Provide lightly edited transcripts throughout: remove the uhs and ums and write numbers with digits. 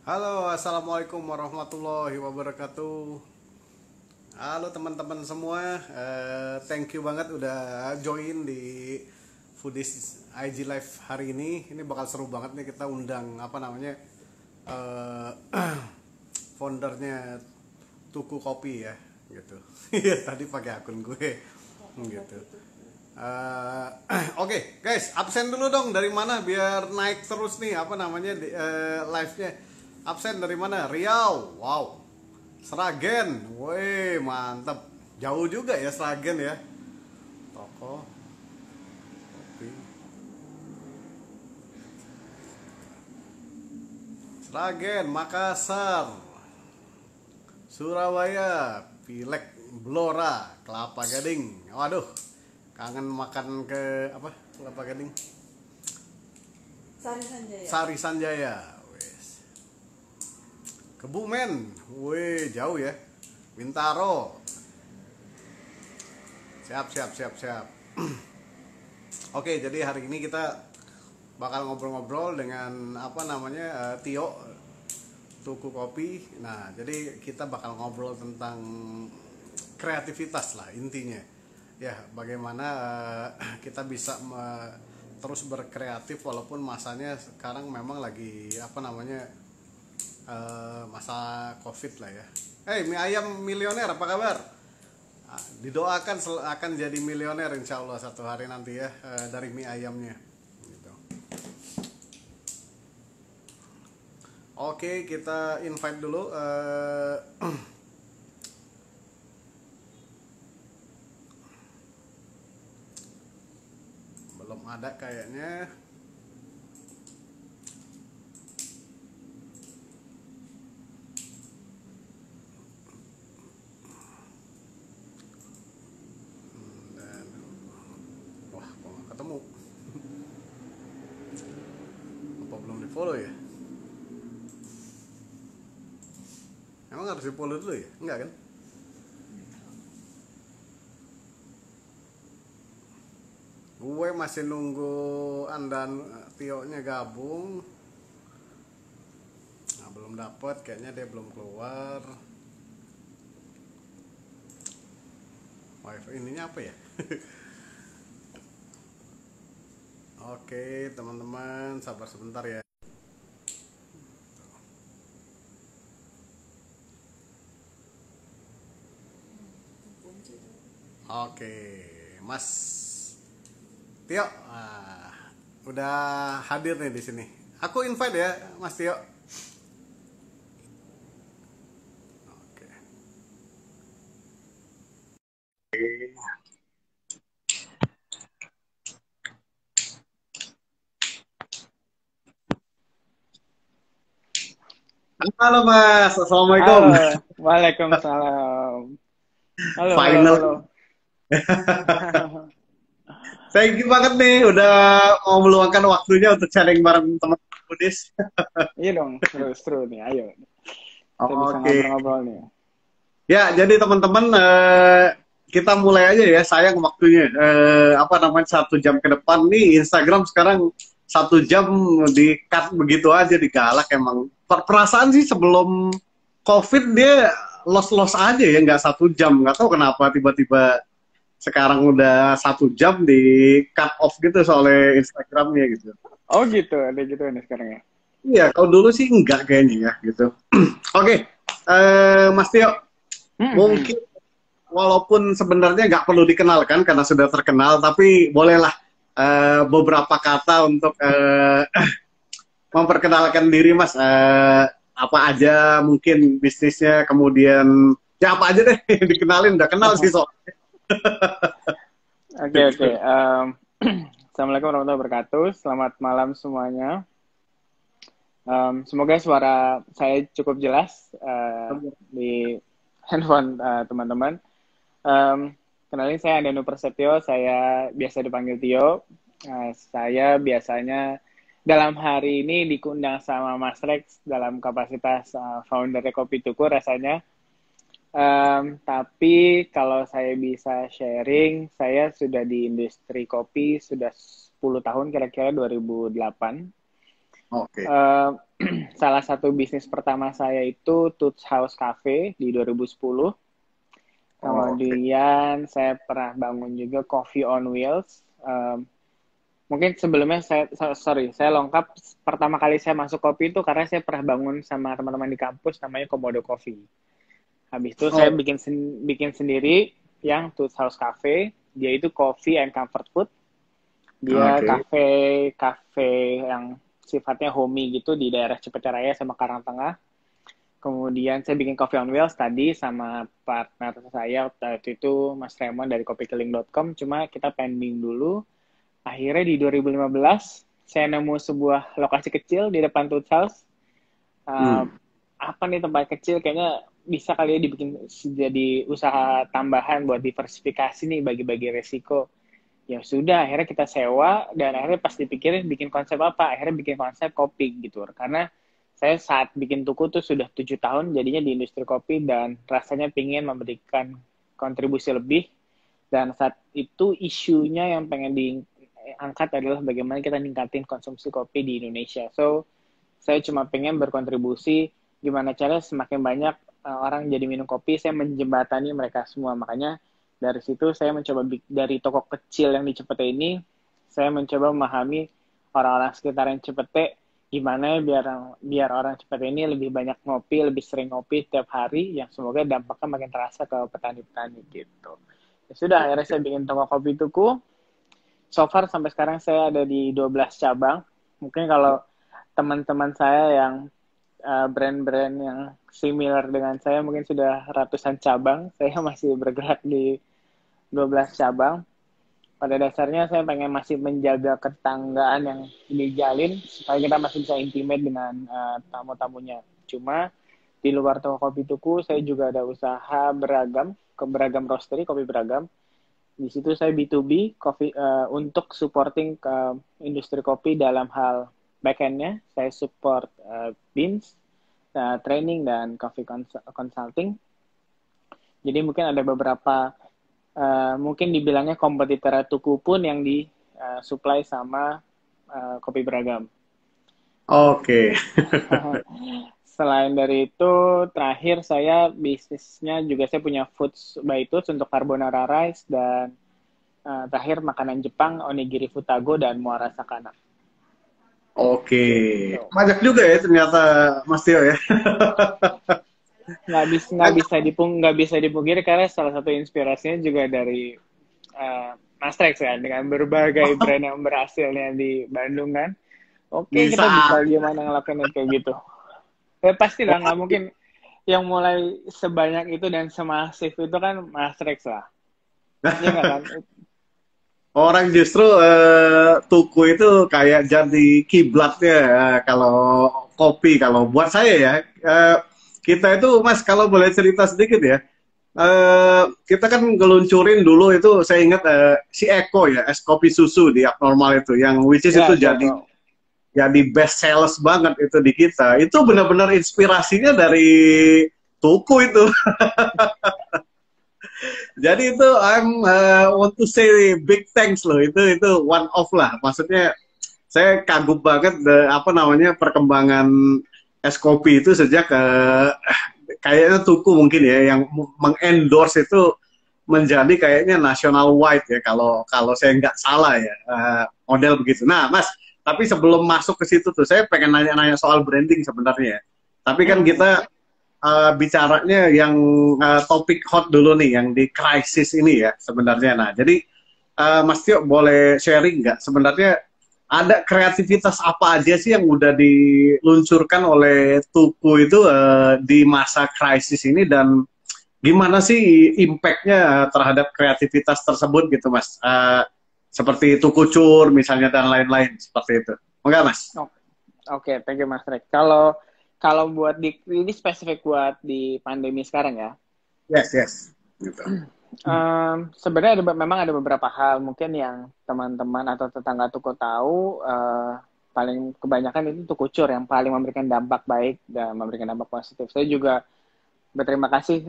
Halo, assalamualaikum warahmatullahi wabarakatuh. Halo teman-teman semua, thank you banget udah join di Foodies IG Live hari ini. Ini bakal seru banget nih, kita undang apa namanya eh foundernya Tuku Kopi ya, gitu. Iya tadi pakai akun gue, gitu. Eh, Oke, guys, absen dulu dong dari mana biar naik terus nih apa namanya live-nya. Absen dari mana? Riau. Wow. Sragen. Woi, mantap. Jauh juga ya Sragen ya. Toko kopi. Sragen, Makassar, Surabaya, Pilek, Blora, Kelapa Gading. Waduh, kangen makan ke apa? Kelapa Gading. Sari Sanjaya. Sari Sanjaya. Wes. Kebumen. Wih, jauh ya. Bintaro. Siap, siap, siap, siap. Oke, jadi hari ini kita bakal ngobrol-ngobrol dengan apa namanya Tio Tuku Kopi. Nah, jadi kita bakal ngobrol tentang kreativitas lah intinya. Ya, bagaimana kita bisa terus berkreatif walaupun masanya sekarang memang lagi apa namanya masa Covid lah ya. Mie ayam milioner apa kabar? Didoakan akan jadi milioner insya Allah satu hari nanti ya dari mie ayamnya. Gitu. Oke, kita invite dulu. Belum ada kayaknya. Dan, wah, kok nggak ketemu? Apa belum di follow ya? Emang harus di follow dulu ya? Enggak kan? Gue masih nunggu Anda Tio-nya gabung. Nah, belum dapet, kayaknya dia belum keluar. Wifi ininya apa ya? Oke, teman-teman, sabar sebentar ya. Oke, Mas Tio, udah hadir nih di sini. Aku invite ya, Mas Tio. Oke. Halo Mas, Assalamualaikum. Halo, Waalaikumsalam. Halo, halo, Final. halo. Thank you banget nih, udah mau meluangkan waktunya untuk sharing bareng teman-teman Budis. Iya dong, seru nih. Ayo, kita bisa Oke. ngobrol-ngobrol nih. Ya, jadi teman-teman kita mulai aja ya. Sayang waktunya. Apa namanya 1 jam ke depan nih Instagram sekarang 1 jam di cut begitu aja digalak emang. Perasaan sih sebelum COVID dia los-los aja ya, nggak 1 jam. Nggak tahu kenapa tiba-tiba sekarang udah 1 jam di cut off gitu soalnya Instagramnya gitu. Oh gitu, ada gitu nih sekarang ya. Iya, kalau dulu sih enggak kayaknya ya gitu. Oke, Mas Tio, Hmm. mungkin walaupun sebenarnya nggak perlu dikenalkan karena sudah terkenal, tapi bolehlah beberapa kata untuk memperkenalkan diri, Mas. Apa aja mungkin bisnisnya, kemudian ya apa aja deh dikenalin. Udah kenal sih soalnya. Oke, oke. Assalamualaikum warahmatullahi wabarakatuh. Selamat malam semuanya. Semoga suara saya cukup jelas di handphone teman-teman. Kenalin, saya Andanu Prasetyo. Saya biasa dipanggil Tio. Saya biasanya dalam hari ini diundang sama Mas Rex dalam kapasitas founder Kopi Tuku rasanya. Tapi kalau saya bisa sharing, saya sudah di industri kopi sudah 10 tahun, kira-kira 2008. Oke. Eh, salah satu bisnis pertama saya itu Toots House Cafe di 2010. Oke. Kemudian saya pernah bangun juga Coffee on Wheels. Mungkin sebelumnya saya lengkap. Pertama kali saya masuk kopi itu karena saya pernah bangun sama teman-teman di kampus namanya Komodo Coffee. Habis itu saya Oh, bikin sendiri yang Toots House Cafe. Dia itu coffee and comfort food. Dia oke. kafe yang sifatnya homey gitu di daerah Cipeteraya sama Karangtengah. Kemudian saya bikin Coffee on Wheels tadi sama partner saya waktu itu Mas Raymond dari kopikilling.com. Cuma kita pending dulu. Akhirnya di 2015 saya nemu sebuah lokasi kecil di depan Toots House. Uh, Hmm. apa nih tempat kecil kayaknya bisa kali ya dibikin jadi usaha tambahan buat diversifikasi nih bagi-bagi resiko. Ya sudah, akhirnya kita sewa dan akhirnya pas dipikirin bikin konsep apa, akhirnya bikin konsep kopi gitu. Karena saya saat bikin tuku tuh sudah 7 tahun jadinya di industri kopi dan rasanya pingin memberikan kontribusi lebih. Dan saat itu isunya yang pengen diangkat adalah bagaimana kita ningkatin konsumsi kopi di Indonesia. So, saya cuma pengen berkontribusi gimana cara semakin banyak orang jadi minum kopi, saya menjembatani mereka semua. Makanya dari situ saya mencoba dari toko kecil yang di Cipete ini, saya mencoba memahami orang-orang sekitar yang Cipete gimana ya biar orang Cipete ini lebih banyak ngopi, lebih sering ngopi setiap hari, yang semoga dampaknya makin terasa ke petani-petani gitu. Ya sudah, akhirnya saya bikin toko kopi tuku. So far sampai sekarang saya ada di 12 cabang. Mungkin kalau teman-teman saya yang brand-brand yang similar dengan saya mungkin sudah ratusan cabang. Saya masih bergerak di 12 cabang. Pada dasarnya saya pengen masih menjaga ketanggaan yang dijalin supaya kita masih bisa intimate dengan tamu-tamunya. Cuma di luar toko kopi tuku saya juga ada usaha beragam roastery kopi beragam. Di situ saya B2B kopi untuk supporting ke industri kopi dalam hal backend-nya. Saya support beans, training dan coffee consulting. Jadi mungkin ada beberapa mungkin dibilangnya kompetitor tuku pun yang di supply sama kopi beragam. Oke. Selain dari itu, terakhir saya bisnisnya juga saya punya Foods by Toots untuk carbonara rice dan terakhir makanan Jepang onigiri futago dan muara sakana. Oke. Gitu. Banyak juga ya ternyata Mas Tio ya. Nggak bisa dipungkiri karena salah satu inspirasinya juga dari Mas Rex ya dengan berbagai brand yang berhasilnya di Bandung kan. Oke, Bisa. kita bisa gimana ngelakuin kayak gitu. Ya pasti lah, nggak mungkin yang mulai sebanyak itu dan semasif itu kan Mas Rex lah. Iya nggak kan? Orang justru tuku itu kayak jadi kiblatnya kalau kopi kalau buat saya ya. Kita itu Mas kalau boleh cerita sedikit ya. Kita kan ngeluncurin dulu itu saya ingat si Eko ya, es kopi susu di Abnormal itu yang which is Ya, itu siapa? jadi best sales banget itu di kita. Itu benar-benar inspirasinya dari tuku itu. Jadi itu want to say big thanks loh. Itu one off lah. Maksudnya saya kagum banget apa namanya perkembangan es kopi itu sejak kayaknya tuku mungkin ya yang mengendorse itu menjadi kayaknya national wide ya kalau kalau saya nggak salah ya model begitu. Nah, Mas, tapi sebelum masuk ke situ tuh saya pengen nanya-nanya soal branding sebenarnya. Tapi kan kita bicaranya yang topik hot dulu nih, yang di krisis ini ya sebenarnya. Nah, jadi Mas Tio boleh sharing nggak sebenarnya ada kreativitas apa aja sih yang udah diluncurkan oleh Tuku itu di masa krisis ini dan gimana sih impact-nya terhadap kreativitas tersebut gitu Mas? Seperti Tukucur misalnya dan lain-lain seperti itu. Enggak Mas? Oke, thank you Mas Rex. Kalau kalau buat ini spesifik buat di pandemi sekarang ya. Yes, yes. Gitu. Sebenarnya memang ada beberapa hal mungkin yang teman-teman atau tetangga tuku tahu paling kebanyakan itu tukucur yang paling memberikan dampak baik dan memberikan dampak positif. Saya juga berterima kasih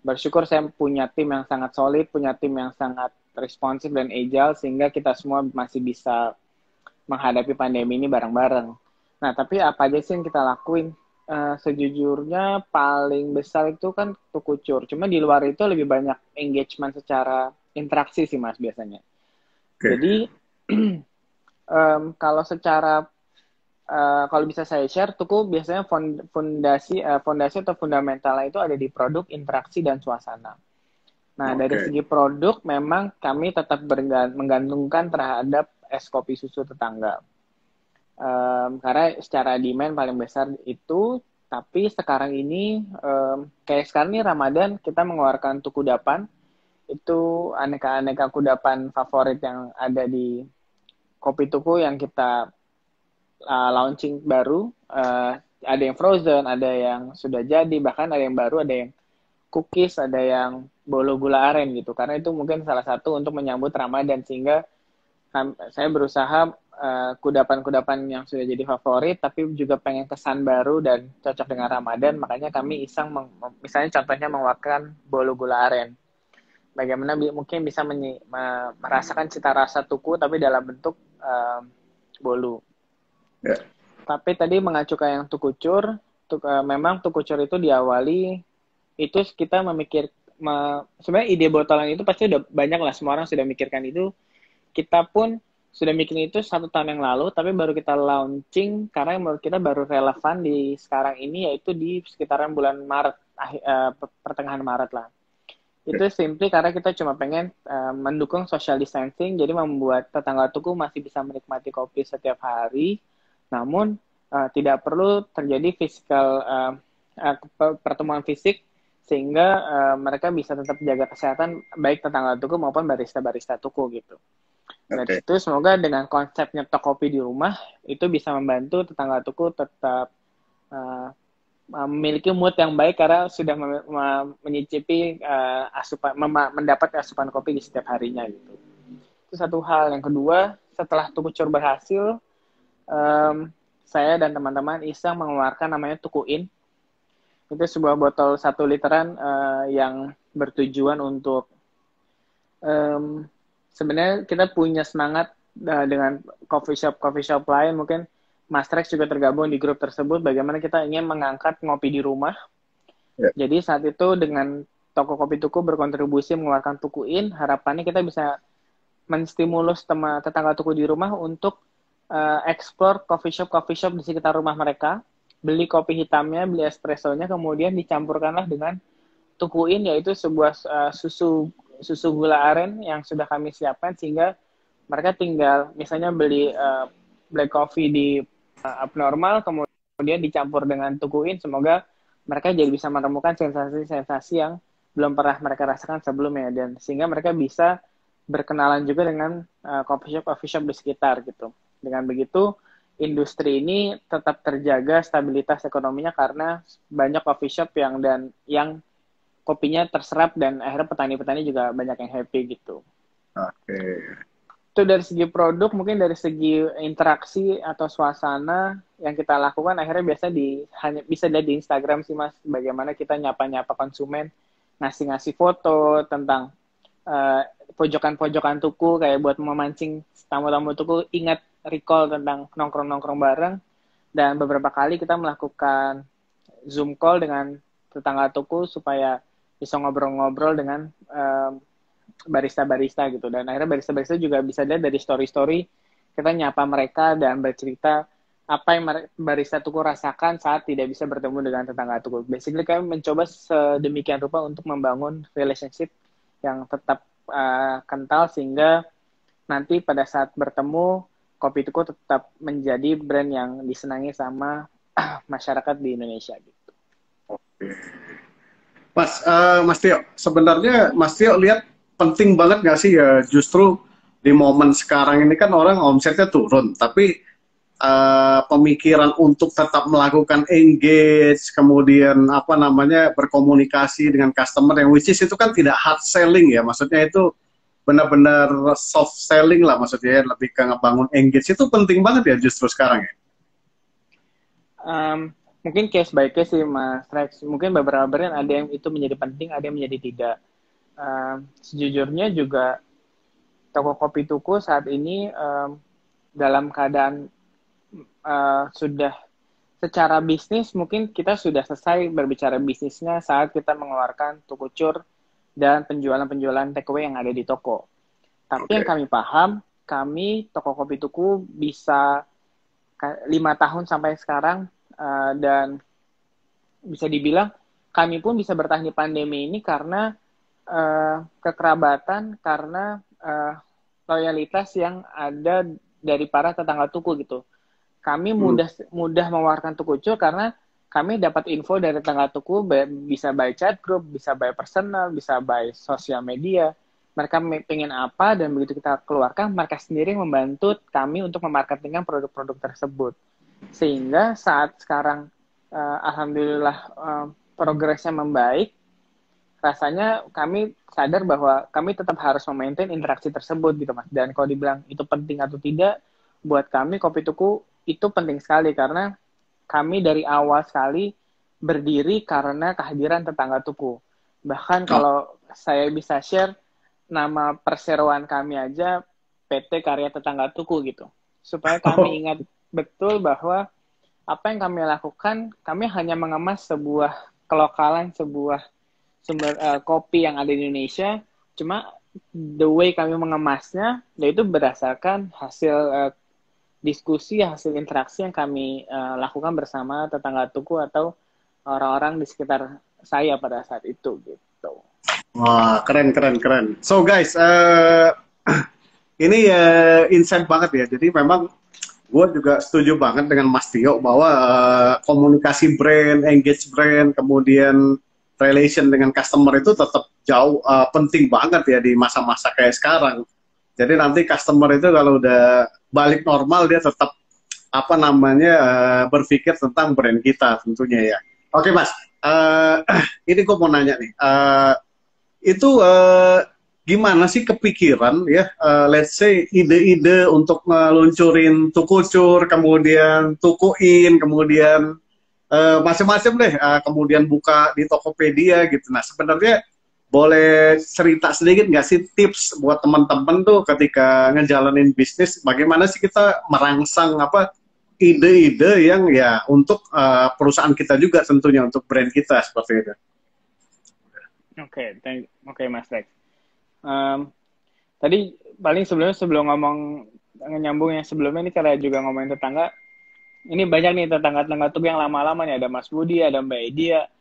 bersyukur saya punya tim yang sangat solid, punya tim yang sangat responsif dan agile sehingga kita semua masih bisa menghadapi pandemi ini bareng-bareng. Nah, tapi apa aja sih yang kita lakuin? Sejujurnya paling besar itu kan tuku cur. Cuma di luar itu lebih banyak engagement secara interaksi sih Mas biasanya. Oke. Jadi kalau secara kalau bisa saya share, tuku biasanya fondasi atau fundamentalnya itu ada di produk, interaksi dan suasana. Nah, dari Oke. segi produk memang kami tetap menggantungkan terhadap es kopi susu tetangga. Karena secara demand paling besar itu, tapi sekarang ini kayak sekarang ini Ramadan kita mengeluarkan tuku kudapan, itu aneka-aneka kudapan favorit yang ada di kopi tuku yang kita launching baru. Ada yang frozen, ada yang sudah jadi, bahkan ada yang baru, ada yang cookies, ada yang bolu gula aren gitu. Karena itu mungkin salah satu untuk menyambut Ramadan, sehingga saya berusaha kudapan-kudapan yang sudah jadi favorit, tapi juga pengen kesan baru dan cocok dengan Ramadan. Makanya kami iseng, misalnya contohnya mengeluarkan bolu gula aren. Bagaimana mungkin bisa merasakan cita rasa tuku, tapi dalam bentuk bolu. Ya. Tapi tadi mengacu ke yang tukucur, memang tukucur itu diawali, itu kita sebenarnya ide botolan itu pasti udah banyak lah, semua orang sudah mikirkan itu. Kita pun sudah mikirin itu 1 tahun yang lalu, tapi baru kita launching karena menurut kita baru relevan di sekarang ini, yaitu di sekitaran bulan Maret, pertengahan Maret lah. Itu simply karena kita cuma pengen mendukung social distancing, jadi membuat tetangga tuku masih bisa menikmati kopi setiap hari, namun tidak perlu terjadi pertemuan fisik, sehingga mereka bisa tetap jaga kesehatan baik tetangga tuku maupun barista-barista tuku gitu. Dari Oke. situ semoga dengan konsep nyetok kopi di rumah itu bisa membantu tetangga tuku tetap memiliki mood yang baik karena sudah menyicipi mendapat asupan kopi di setiap harinya gitu. Itu satu hal. Yang kedua, setelah tuku cur berhasil, saya dan teman-teman iseng mengeluarkan namanya Tukuin. Itu sebuah botol 1 literan yang bertujuan untuk sebenarnya kita punya semangat dengan coffee shop lain, mungkin Mas Rex juga tergabung di grup tersebut, bagaimana kita ingin mengangkat ngopi di rumah. Ya. Jadi saat itu dengan toko kopi tuku berkontribusi mengeluarkan Tukuin, harapannya kita bisa menstimulus tetangga tuku di rumah untuk explore coffee shop di sekitar rumah mereka, beli kopi hitamnya, beli espressonya, kemudian dicampurkanlah dengan Tukuin, yaitu sebuah susu gula aren yang sudah kami siapkan, sehingga mereka tinggal misalnya beli black coffee di abnormal, kemudian dicampur dengan Tukuin, semoga mereka jadi bisa menemukan sensasi-sensasi yang belum pernah mereka rasakan sebelumnya, dan sehingga mereka bisa berkenalan juga dengan coffee shop di sekitar gitu. Dengan begitu industri ini tetap terjaga stabilitas ekonominya karena banyak coffee shop yang kopinya terserap, dan akhirnya petani-petani juga banyak yang happy gitu. Oke. Itu dari segi produk. Mungkin dari segi interaksi atau suasana yang kita lakukan akhirnya hanya bisa lihat di Instagram sih Mas, bagaimana kita nyapa-nyapa konsumen, ngasih-ngasih foto tentang pojokan-pojokan tuku, kayak buat memancing tamu-tamu tuku ingat recall tentang nongkrong-nongkrong bareng. Dan beberapa kali kita melakukan Zoom call dengan tetangga tuku supaya bisa ngobrol-ngobrol dengan barista-barista gitu. Dan akhirnya barista-barista juga bisa lihat dari story-story kita nyapa mereka dan bercerita apa yang barista tuku rasakan saat tidak bisa bertemu dengan tetangga tuku. Basically kami mencoba sedemikian rupa untuk membangun relationship yang tetap kental, sehingga nanti pada saat bertemu kopi tuku tetap menjadi brand yang disenangi sama masyarakat di Indonesia gitu. Mas Tio, sebenarnya Mas Tio lihat penting banget nggak sih ya, justru di momen sekarang ini kan orang omsetnya turun, tapi pemikiran untuk tetap melakukan engage, kemudian apa namanya berkomunikasi dengan customer yang which is itu kan tidak hard selling ya, maksudnya itu benar-benar soft selling lah, maksudnya lebih ke ngebangun engage, itu penting banget ya justru sekarang ya. Mungkin case by case sih Mas Rex. Mungkin beberapa brand ada yang itu menjadi penting, ada yang menjadi tidak. Sejujurnya juga toko kopi tuku saat ini dalam keadaan sudah secara bisnis mungkin kita sudah selesai berbicara bisnisnya saat kita mengeluarkan tukucur dan penjualan-penjualan takeaway yang ada di toko. Tapi yang kami paham, kami toko kopi tuku bisa 5 tahun sampai sekarang, dan bisa dibilang kami pun bisa bertahan di pandemi ini karena kekerabatan, karena loyalitas yang ada dari para tetangga tuku gitu. Kami mudah mengeluarkan tukucur karena kami dapat info dari tetangga tuku, bisa by chat group, bisa by personal, bisa by sosial media. Mereka pengen apa, dan begitu kita keluarkan, mereka sendiri membantu kami untuk memarketingkan produk-produk tersebut. Sehingga saat sekarang, alhamdulillah, progresnya membaik, rasanya kami sadar bahwa kami tetap harus memaintain interaksi tersebut gitu Mas. Dan kalau dibilang itu penting atau tidak, buat kami Kopi Tuku itu penting sekali karena kami dari awal sekali berdiri karena kehadiran tetangga tuku. Bahkan kalau saya bisa share, nama perseroan kami aja PT Karya Tetangga Tuku gitu. Supaya kami ingat betul bahwa apa yang kami lakukan, kami hanya mengemas sebuah kelokalan, sebuah sumber kopi yang ada di Indonesia, cuma the way kami mengemasnya, itu berdasarkan hasil diskusi, hasil interaksi yang kami lakukan bersama tetangga tuku atau orang-orang di sekitar saya pada saat itu gitu. Wah, keren, keren, keren. So guys, ini insight banget ya. Jadi memang gue juga setuju banget dengan Mas Tio bahwa komunikasi brand, engage brand, kemudian relation dengan customer itu tetap jauh penting banget ya di masa-masa kayak sekarang. Jadi nanti customer itu kalau udah balik normal dia tetap apa namanya berpikir tentang brand kita tentunya ya. Oke Mas, ini gue mau nanya nih, itu gimana sih kepikiran ya, let's say ide-ide untuk ngeluncurin tukucur, kemudian tukuin, kemudian macam-macam deh, kemudian buka di Tokopedia gitu. Nah sebenarnya boleh cerita sedikit nggak sih tips buat teman-teman tuh ketika ngejalanin bisnis, bagaimana sih kita merangsang apa ide-ide yang ya untuk perusahaan kita juga tentunya, untuk brand kita seperti itu. Oke, Mas Rex. Tadi paling sebelum ngomong nyambung yang sebelumnya ini, karena juga ngomongin tetangga, ini banyak nih tetangga-tetangga tuh yang lama-lama nih, ada Mas Budi, ada Mbak Edia.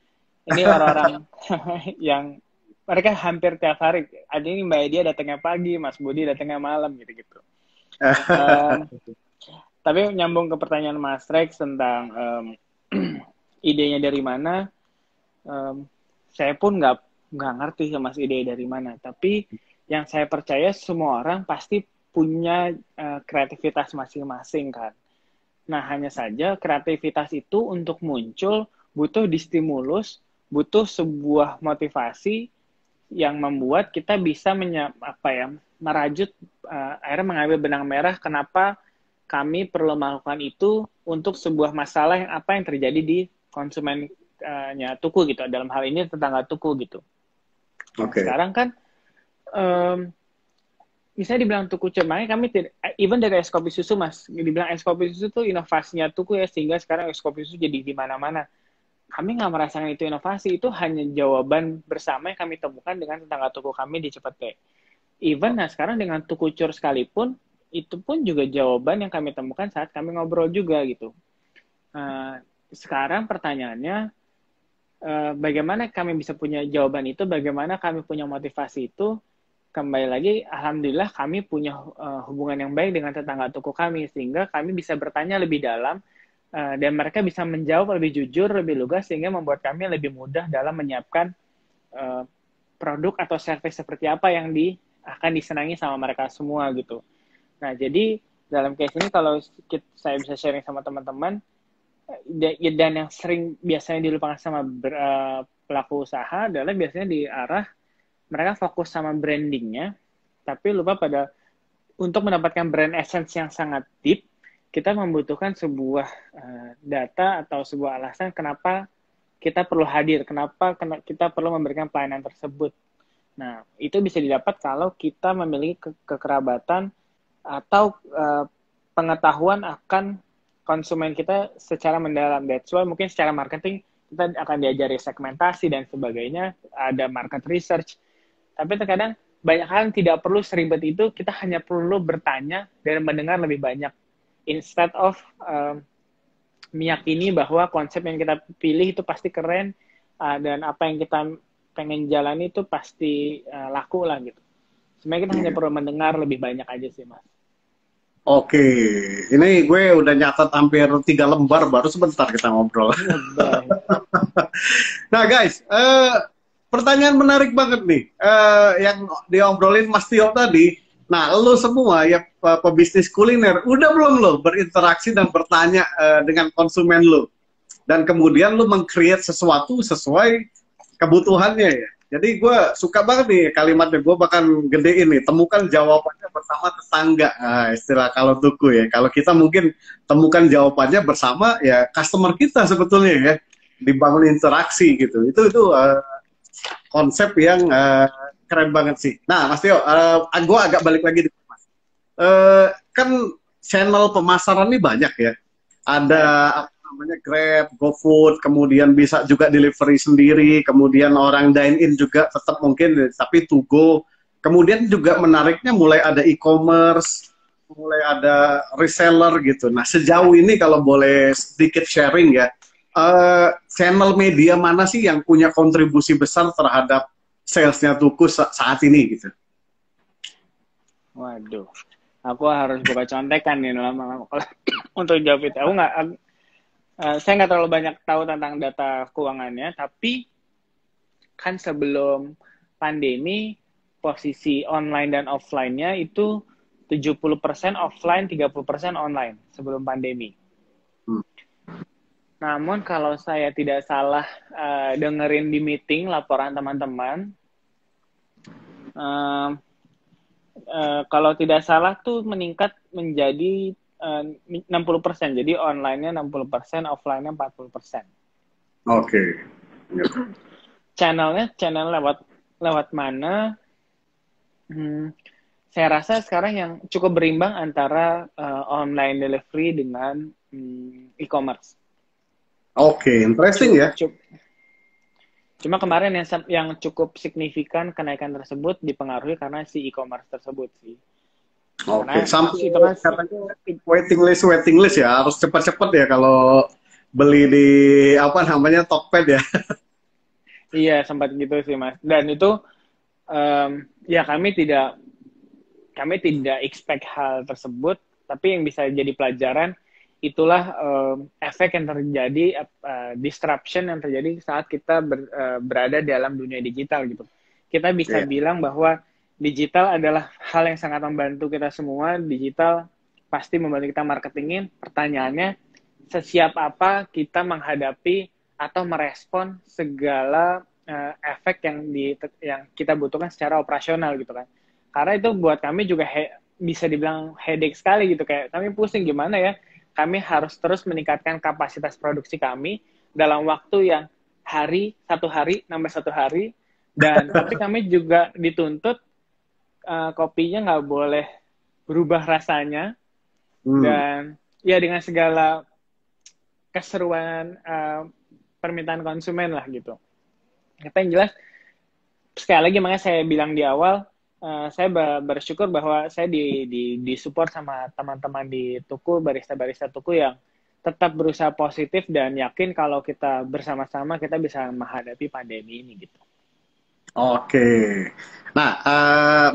Ini orang-orang yang mereka hampir tiap hari. Ada ini Mbak Edia datangnya pagi, Mas Budi datangnya malam gitu-gitu. Tapi nyambung ke pertanyaan Mas Rex tentang idenya dari mana, saya pun nggak ngerti ya Mas ide dari mana. Tapi yang saya percaya semua orang pasti punya kreativitas masing-masing kan. Nah hanya saja kreativitas itu untuk muncul butuh distimulus, butuh sebuah motivasi yang membuat kita bisa merajut, akhirnya mengambil benang merah kenapa kami perlu melakukan itu untuk sebuah masalah yang terjadi di konsumennya tuku gitu, dalam hal ini tetangga tuku gitu. Nah, sekarang kan misalnya dibilang tuku makanya kami even dari es kopi susu Mas, dibilang es kopi susu tuh inovasinya tuku ya, sehingga sekarang es kopi susu jadi di mana-mana. Kami nggak merasakan itu inovasi, itu hanya jawaban bersama yang kami temukan dengan tetangga tuku kami di Cepete. Even sekarang dengan tukucur sekalipun, itu pun juga jawaban yang kami temukan saat kami ngobrol juga gitu. Sekarang pertanyaannya, bagaimana kami bisa punya jawaban itu, bagaimana kami punya motivasi itu. Kembali lagi, alhamdulillah kami punya hubungan yang baik dengan tetangga tuku kami, sehingga kami bisa bertanya lebih dalam, dan mereka bisa menjawab lebih jujur, lebih lugas, sehingga membuat kami lebih mudah dalam menyiapkan produk atau service seperti apa yang akan disenangi sama mereka semua gitu. Nah, jadi dalam case ini kalau saya bisa sharing sama teman-teman, dan yang sering biasanya dilupakan sama pelaku usaha adalah biasanya di arah mereka fokus sama brandingnya, tapi lupa untuk mendapatkan brand essence yang sangat deep, kita membutuhkan sebuah data atau sebuah alasan kenapa kita perlu hadir, kenapa kita perlu memberikan pelayanan tersebut. Nah, itu bisa didapat kalau kita memiliki kekerabatan atau pengetahuan akan konsumen kita secara mendalam. That's why mungkin secara marketing kita akan diajari segmentasi dan sebagainya, ada market research. Tapi terkadang banyak hal yang tidak perlu seribet itu, kita hanya perlu bertanya dan mendengar lebih banyak. Instead of meyakini bahwa konsep yang kita pilih itu pasti keren, dan apa yang kita pengen jalani itu pasti laku lah gitu. Sebenarnya kita hanya perlu mendengar lebih banyak aja sih, Mas. Oke, ini gue udah nyatat hampir 3 lembar, baru sebentar kita ngobrol. Nah guys, pertanyaan menarik banget nih, yang diobrolin Mas Tio tadi. Nah, lo semua ya pebisnis kuliner, udah belum lo berinteraksi dan bertanya dengan konsumen lo? Dan kemudian lo meng-create sesuatu sesuai kebutuhannya ya. Jadi gue suka banget nih kalimatnya, gue bahkan gedein nih, temukan jawabannya bersama tetangga. Nah, istilah kalau tuku ya. Kalau kita mungkin temukan jawabannya bersama ya customer kita sebetulnya ya. Dibangun interaksi gitu. Itu konsep yang keren banget sih. Nah, Mas Tio, gue agak balik lagi dikit, Mas. Kan channel pemasaran ini banyak ya. Ada namanya Grab, GoFood, kemudian bisa juga delivery sendiri, kemudian orang dine-in juga tetap mungkin, tapi to go. Kemudian juga menariknya mulai ada e-commerce, mulai ada reseller gitu. Nah, sejauh ini kalau boleh sedikit sharing ya, channel media mana sih yang punya kontribusi besar terhadap salesnya Tuku saat ini gitu? Waduh, aku harus buka contekan nih lama-lama untuk jawab itu. Saya nggak terlalu banyak tahu tentang data keuangannya, tapi kan sebelum pandemi, posisi online dan offline-nya itu 70% offline, 30% online sebelum pandemi. Namun kalau saya tidak salah dengerin di meeting laporan teman-teman, kalau tidak salah tuh meningkat menjadi 60%, jadi online-nya 60%, offline-nya 40%. Oke. Channel lewat mana? Saya rasa sekarang yang cukup berimbang antara online delivery dengan e-commerce. Oke, interesting ya. Cuma kemarin yang cukup signifikan kenaikan tersebut dipengaruhi karena si e-commerce tersebut sih. Oke, sampai itu kan waiting list ya, harus cepat-cepat ya kalau beli di apa namanya Tokped ya. Iya, sempat gitu sih Mas. Dan itu ya kami tidak expect hal tersebut, tapi yang bisa jadi pelajaran itulah efek yang terjadi, disruption yang terjadi saat kita berada dalam dunia digital gitu. Kita bisa bilang bahwa digital adalah hal yang sangat membantu kita semua. Digital pasti membantu kita marketingin. Pertanyaannya, sesiap apa kita menghadapi atau merespon segala efek yang kita butuhkan secara operasional gitu kan. Karena itu buat kami juga bisa dibilang headache sekali gitu. Kayak kami pusing gimana ya, kami harus terus meningkatkan kapasitas produksi kami dalam waktu yang satu hari nambah satu hari. Dan tapi kami juga dituntut kopinya nggak boleh berubah rasanya, dan ya dengan segala keseruan permintaan konsumen lah gitu. Tapi yang jelas sekali lagi makanya saya bilang di awal, saya bersyukur bahwa saya di support sama teman-teman di Tuku, barista-barista Tuku yang tetap berusaha positif dan yakin kalau kita bersama-sama kita bisa menghadapi pandemi ini gitu. Oke. Nah,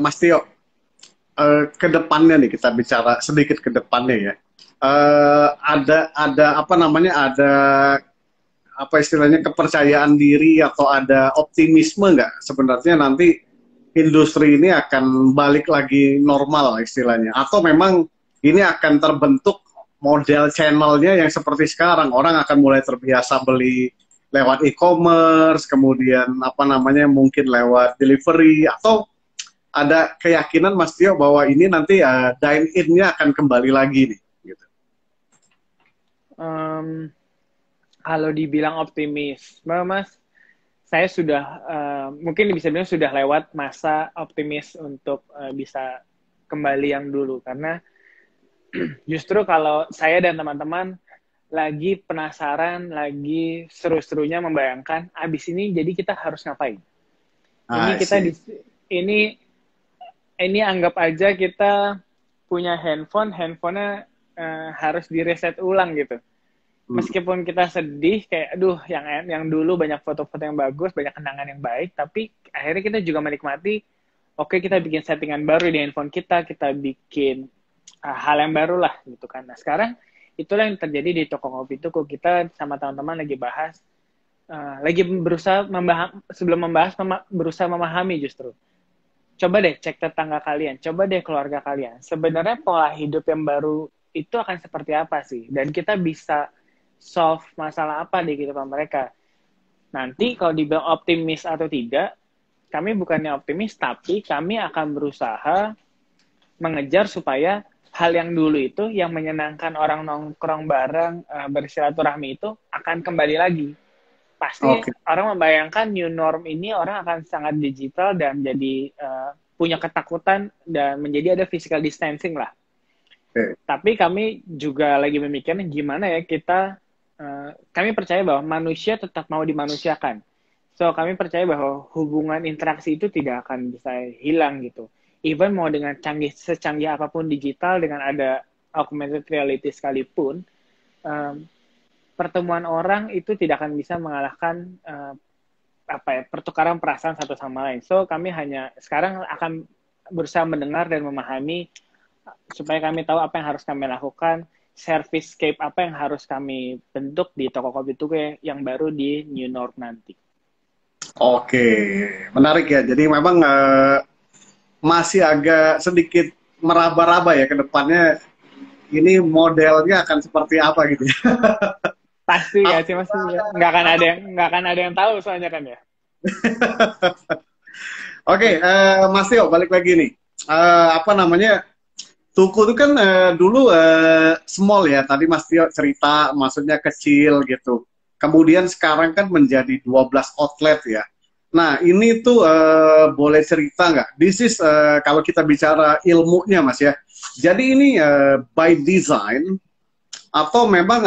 Mas Tio, ke depannya nih kita bicara sedikit ke depannya ya. Ada apa namanya? Ada apa istilahnya kepercayaan diri atau ada optimisme nggak sebenarnya nanti industri ini akan balik lagi normal istilahnya? Atau memang ini akan terbentuk model channelnya yang seperti sekarang, orang akan mulai terbiasa beli lewat e-commerce, kemudian apa namanya mungkin lewat delivery, atau ada keyakinan Mas Tio bahwa ini nanti dine-in-nya akan kembali lagi nih? Gitu. Kalau dibilang optimis, Mas, saya sudah mungkin bisa bilang sudah lewat masa optimis untuk bisa kembali yang dulu, karena justru kalau saya dan teman-teman lagi penasaran, lagi seru-serunya membayangkan abis ini jadi kita harus ngapain. Ini I kita see. ini anggap aja kita punya handphonenya harus di reset ulang gitu. Meskipun kita sedih kayak aduh yang dulu banyak foto-foto yang bagus, banyak kenangan yang baik, tapi akhirnya kita juga menikmati oke, kita bikin settingan baru di handphone kita bikin hal yang baru lah gitu kan. Nah, sekarang itulah yang terjadi di toko kopi itu. Kita sama teman-teman lagi bahas lagi berusaha sebelum membahas berusaha memahami justru. Coba deh cek tetangga kalian, coba deh keluarga kalian. Sebenarnya pola hidup yang baru itu akan seperti apa sih? Dan kita bisa solve masalah apa di kehidupan mereka. Nanti kalau dibilang optimis atau tidak, kami bukannya optimis, tapi kami akan berusaha mengejar supaya hal yang dulu itu, yang menyenangkan orang nongkrong bareng, bersilaturahmi itu, akan kembali lagi. Pasti orang membayangkan new norm ini orang akan sangat digital dan jadi punya ketakutan dan menjadi ada physical distancing lah. Tapi kami juga lagi memikirkan gimana ya kita, kami percaya bahwa manusia tetap mau dimanusiakan. So kami percaya bahwa hubungan interaksi itu tidak akan bisa hilang gitu. Even mau dengan secanggih apapun digital, dengan ada augmented reality sekalipun, pertemuan orang itu tidak akan bisa mengalahkan pertukaran perasaan satu sama lain. So kami hanya sekarang akan berusaha mendengar dan memahami supaya kami tahu apa yang harus kami lakukan, service scape apa yang harus kami bentuk di toko kopi Tuku yang baru di New North nanti. Oke, menarik ya. Jadi memang masih agak sedikit meraba-raba ya ke depannya. Ini modelnya akan seperti apa gitu ya. Pasti nggak sih, Mas? Nggak akan ada yang tahu soalnya kan ya. Oke, Mas Tio, balik lagi nih. Apa namanya? Tuku itu kan dulu small ya. Tadi Mas Tio cerita, maksudnya kecil gitu. Kemudian sekarang kan menjadi 12 outlet ya. Nah, ini tuh boleh cerita nggak? This is kalau kita bicara ilmunya, Mas ya. Jadi ini by design atau memang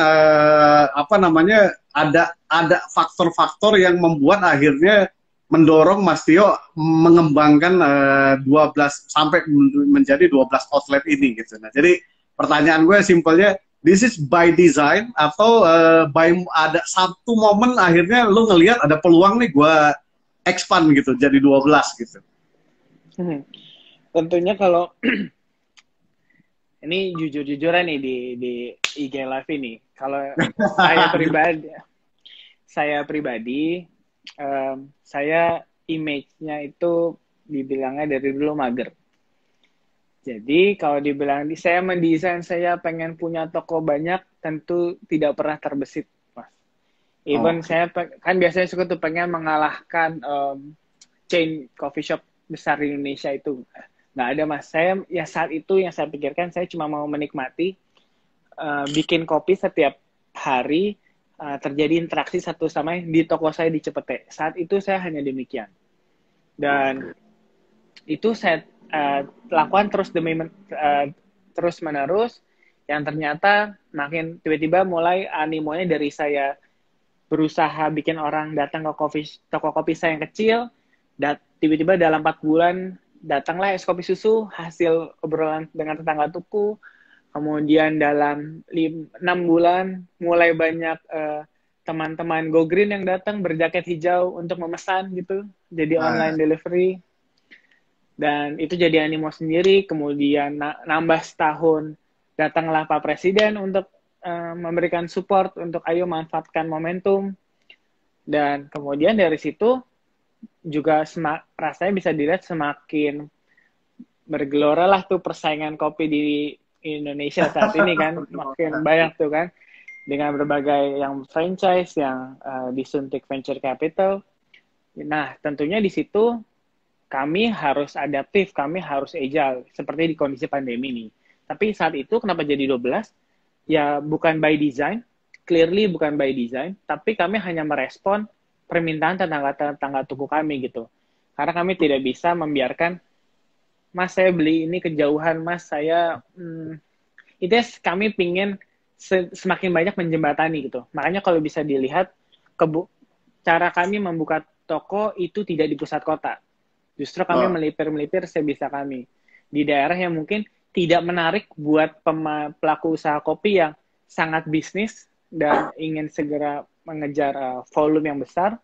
apa namanya ada faktor-faktor yang membuat akhirnya mendorong Mas Tio mengembangkan 12 sampai menjadi 12 outlet ini gitu. Nah, jadi pertanyaan gue simpelnya, this is by design atau by ada satu momen akhirnya lu ngelihat ada peluang nih gue expand gitu jadi 12 gitu. Tentunya kalau ini jujur-jujuran nih di IG Live ini. Kalau saya pribadi, saya image-nya itu dibilangnya dari dulu mager. Jadi kalau dibilang saya mendesain, saya pengen punya toko banyak, tentu tidak pernah terbesit, Mas. Even saya kan biasanya suka tuh pengen mengalahkan chain coffee shop besar di Indonesia itu. Nggak ada, Mas. Saya ya saat itu yang saya pikirkan, saya cuma mau menikmati bikin kopi setiap hari, terjadi interaksi satu sama lain di toko saya di Cepete. Saat itu saya hanya demikian. Dan itu saya lakukan terus menerus, yang ternyata makin tiba-tiba mulai animonya dari saya berusaha bikin orang datang ke toko kopi saya yang kecil, tiba-tiba dalam 4 bulan datanglah es kopi susu hasil obrolan dengan tetangga tuku. Kemudian dalam 6 bulan mulai banyak teman-teman Go Green yang datang berjaket hijau untuk memesan gitu, jadi online delivery. Dan itu jadi animo sendiri. Kemudian nambah setahun datanglah Pak Presiden untuk memberikan support untuk ayo manfaatkan momentum. Dan kemudian dari situ juga rasanya bisa dilihat semakin bergelora lah tuh persaingan kopi di Indonesia saat ini kan, makin banyak tuh kan, dengan berbagai yang franchise, yang disuntik venture capital. Nah, tentunya di situ kami harus adaptif, kami harus agile, seperti di kondisi pandemi ini. Tapi saat itu kenapa jadi 12? Ya bukan by design, clearly bukan by design, tapi kami hanya merespon permintaan tetangga tuku kami gitu. Karena kami tidak bisa membiarkan, Mas saya beli ini kejauhan, Mas saya itu kami pingin semakin banyak menjembatani gitu. Makanya kalau bisa dilihat cara kami membuka toko itu tidak di pusat kota. Justru kami melipir-melipir sebisa kami di daerah yang mungkin tidak menarik buat pelaku usaha kopi yang sangat bisnis dan ingin segera mengejar volume yang besar.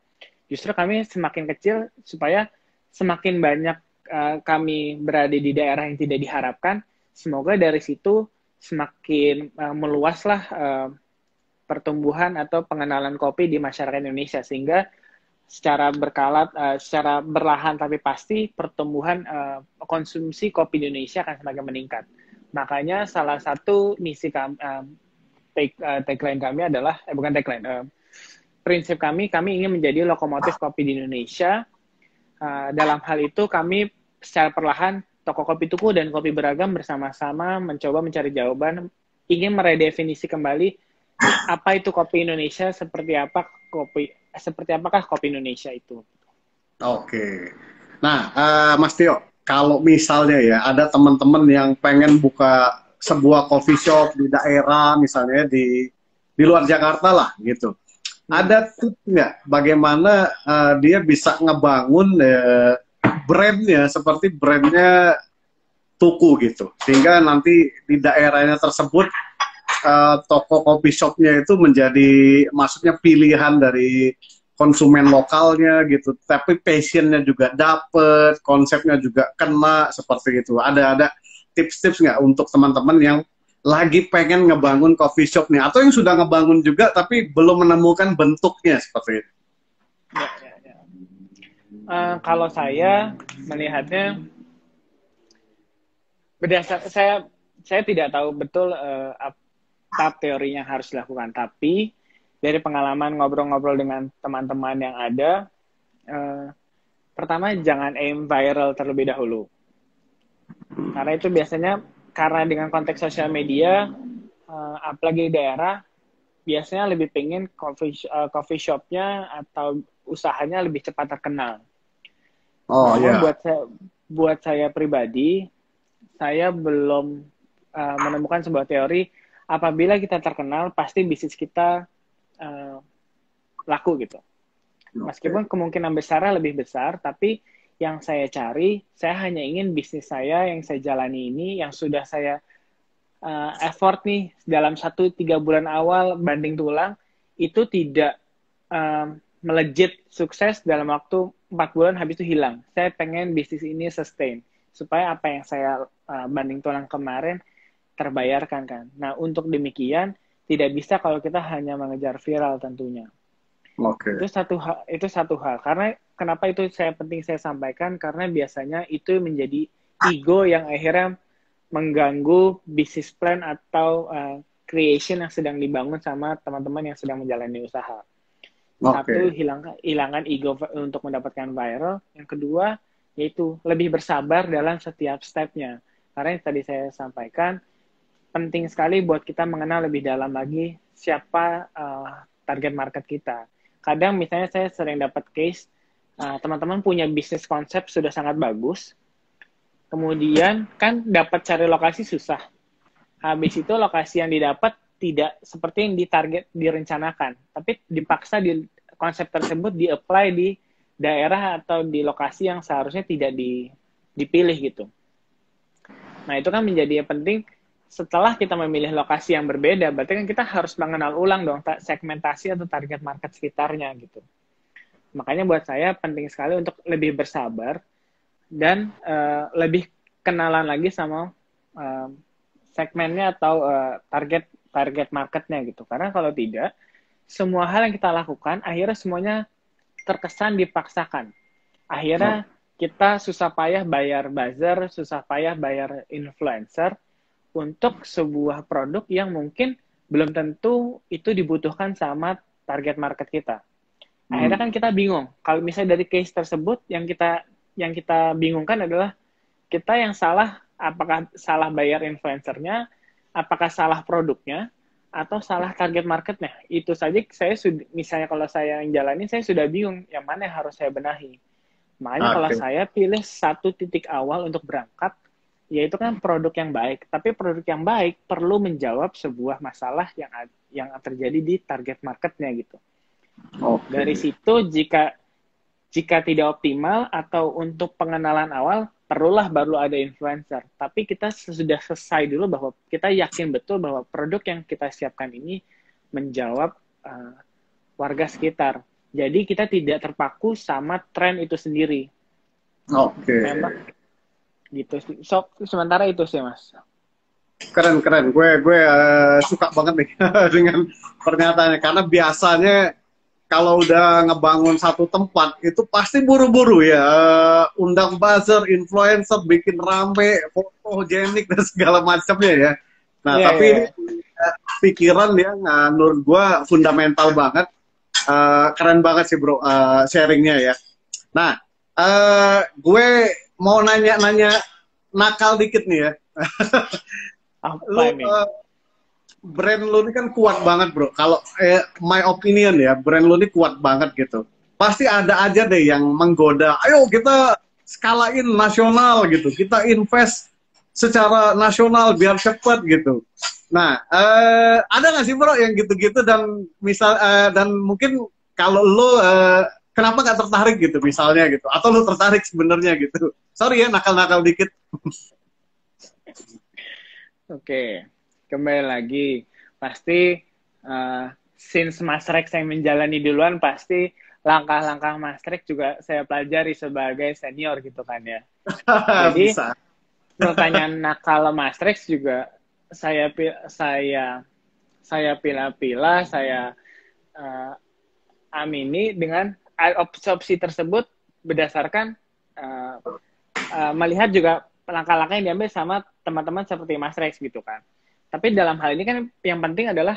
Justru kami semakin kecil supaya semakin banyak kami berada di daerah yang tidak diharapkan. Semoga dari situ semakin meluaslah pertumbuhan atau pengenalan kopi di masyarakat Indonesia, sehingga secara secara berlahan tapi pasti pertumbuhan konsumsi kopi di Indonesia akan semakin meningkat. Makanya salah satu misi kami, tagline kami adalah, bukan tagline, prinsip kami ingin menjadi lokomotif kopi di Indonesia. Dalam hal itu kami secara perlahan toko kopi tuku dan kopi beragam bersama-sama mencoba mencari jawaban, ingin meredefinisi kembali apa itu kopi Indonesia, seperti apakah kopi Indonesia itu. Oke. Nah, Mas Tio, kalau misalnya ya ada teman-teman yang pengen buka sebuah coffee shop di daerah, misalnya di luar Jakarta lah gitu. Ada tips nggak bagaimana dia bisa ngebangun brandnya seperti brandnya tuku gitu, sehingga nanti di daerahnya tersebut toko coffee shopnya itu menjadi, maksudnya pilihan dari konsumen lokalnya gitu, tapi passionnya juga dapet, konsepnya juga kena, seperti itu. Ada tips-tips nggak untuk teman-teman yang lagi pengen ngebangun coffee shop nih, atau yang sudah ngebangun juga tapi belum menemukan bentuknya seperti itu? Kalau saya melihatnya, saya tidak tahu betul apa teorinya harus dilakukan, tapi dari pengalaman ngobrol-ngobrol dengan teman-teman yang ada, pertama jangan aim viral terlebih dahulu, karena itu biasanya karena dengan konteks sosial media, apalagi di daerah, biasanya lebih pengen coffee shopnya atau usahanya lebih cepat terkenal. Namun buat saya pribadi, saya belum menemukan sebuah teori apabila kita terkenal pasti bisnis kita laku gitu. Meskipun kemungkinan besarnya lebih besar, tapi yang saya cari, saya hanya ingin bisnis saya yang saya jalani ini, yang sudah saya effort nih dalam 1-3 bulan awal banding tulang, itu tidak melejit sukses dalam waktu 4 bulan habis itu hilang. Saya pengen bisnis ini sustain, supaya apa yang saya banding tulang kemarin terbayarkan kan. Nah, untuk demikian, tidak bisa kalau kita hanya mengejar viral tentunya. Itu satu hal. Karena kenapa itu penting saya sampaikan, karena biasanya itu menjadi ego yang akhirnya mengganggu bisnis plan atau creation yang sedang dibangun sama teman-teman yang sedang menjalani usaha. Satu, hilangkan ego untuk mendapatkan viral. Yang kedua, yaitu lebih bersabar dalam setiap stepnya. Karena yang tadi saya sampaikan, penting sekali buat kita mengenal lebih dalam lagi siapa target market kita. Kadang misalnya saya sering dapat case, teman-teman punya bisnis konsep sudah sangat bagus, kemudian kan dapat cari lokasi susah. Habis itu lokasi yang didapat tidak seperti yang direncanakan, tapi dipaksa di konsep tersebut di-apply di daerah atau di lokasi yang seharusnya tidak dipilih gitu. Nah, itu kan menjadi penting. Setelah kita memilih lokasi yang berbeda, berarti kan kita harus mengenal ulang dong segmentasi atau target market sekitarnya gitu. Makanya buat saya penting sekali untuk lebih bersabar dan lebih kenalan lagi sama segmennya atau target marketnya gitu. Karena kalau tidak, semua hal yang kita lakukan akhirnya semuanya terkesan dipaksakan. Akhirnya kita susah payah bayar buzzer, susah payah bayar influencer untuk sebuah produk yang mungkin belum tentu itu dibutuhkan sama target market kita. Akhirnya kan kita bingung. Kalau misalnya dari case tersebut, yang kita bingungkan adalah kita yang salah, apakah salah bayar influencernya, apakah salah produknya, atau salah target marketnya. Itu saja misalnya kalau saya yang jalani, saya sudah bingung yang mana yang harus saya benahi. Makanya kalau saya pilih satu titik awal untuk berangkat, yaitu kan produk yang baik. Tapi produk yang baik perlu menjawab sebuah masalah yang terjadi di target marketnya gitu. Oke. Dari situ jika tidak optimal atau untuk pengenalan awal, perlulah baru ada influencer. Tapi kita sudah selesai dulu bahwa kita yakin betul bahwa produk yang kita siapkan ini menjawab warga sekitar. Jadi kita tidak terpaku sama tren itu sendiri. Oke. Memang gitu. So, sementara itu sih, Mas. Keren. Gue suka banget nih dengan pernyataannya, karena biasanya kalau udah ngebangun satu tempat itu pasti buru-buru ya, undang buzzer, influencer, bikin rame, fotogenik dan segala macamnya ya. Nah, tapi ini pikiran yang menurut gue fundamental banget. Keren banget sih bro, sharingnya ya. Nah, gue mau nanya nakal dikit nih ya. Apa nih? Brand lu ini kan kuat banget bro. Kalau my opinion ya, brand lu ini kuat banget gitu. Pasti ada aja deh yang menggoda. Ayo kita skalain nasional gitu. Kita invest secara nasional biar cepet gitu. Nah, ada nggak sih bro yang gitu-gitu, dan dan mungkin kalau lu kenapa nggak tertarik gitu misalnya gitu? Atau lu tertarik sebenarnya gitu? Sorry ya, nakal-nakal dikit. Oke. Kembali lagi, pasti since Mas Rex yang menjalani duluan, pasti langkah-langkah Mas Rex juga saya pelajari sebagai senior gitu kan ya. Jadi Bisa. pertanyaan nakal Mas Rex juga saya pilih-pilih, saya amini dengan opsi tersebut berdasarkan melihat juga langkah-langkah yang diambil sama teman-teman seperti Mas Rex gitu kan. Tapi dalam hal ini kan yang penting adalah